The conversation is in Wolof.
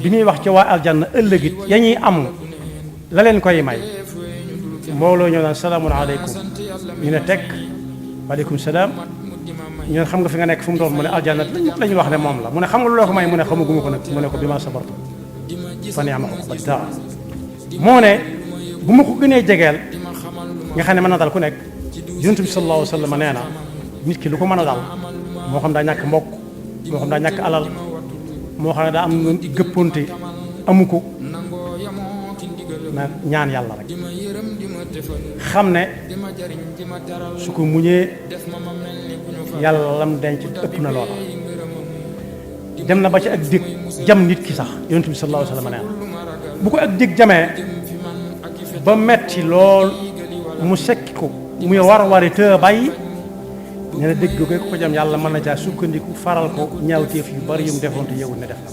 bi ñuy wax ci waa aljanna ëllëg it ya ñuy am la leen koy may mbooloo ñoo naan salaamun aleykum ñu ne tekk waaleykum salaam ñu ne xam nga fi nga nekk fu mu doon mu ne aljanna la ñu wax ne moom la mu ne xam nga lu la ko may mu ne xamaguma ko nag mu ne ko bi ma sabartu fa ni'ma uqba daar moo ne bu ma ko gënee jegeel nga xam ne mën na dal ku nekk yonent bi sallallahu alayhi wa sallam nee na nit ki lu ko mën a dal moo xam daa ñàkk mbokk moo xam daa ñàkk alal moo xam ne daa am gëppante amu ko na ñaan yàlla rek xam ne su ko muñee yàlla lam denc ëpp na loola dem na ba ci ak dig jam nit ki sax yonent bi sallallahu alayhi wa sallam nee na bu ko ak dig jamee ba metti lool mu sekki ko muy war te bàyyi ñu ne dégg ko jam yàlla mën na caa sukkandiku faral ko ñaawteef yu bari yu mu defoon te yëgul ne def na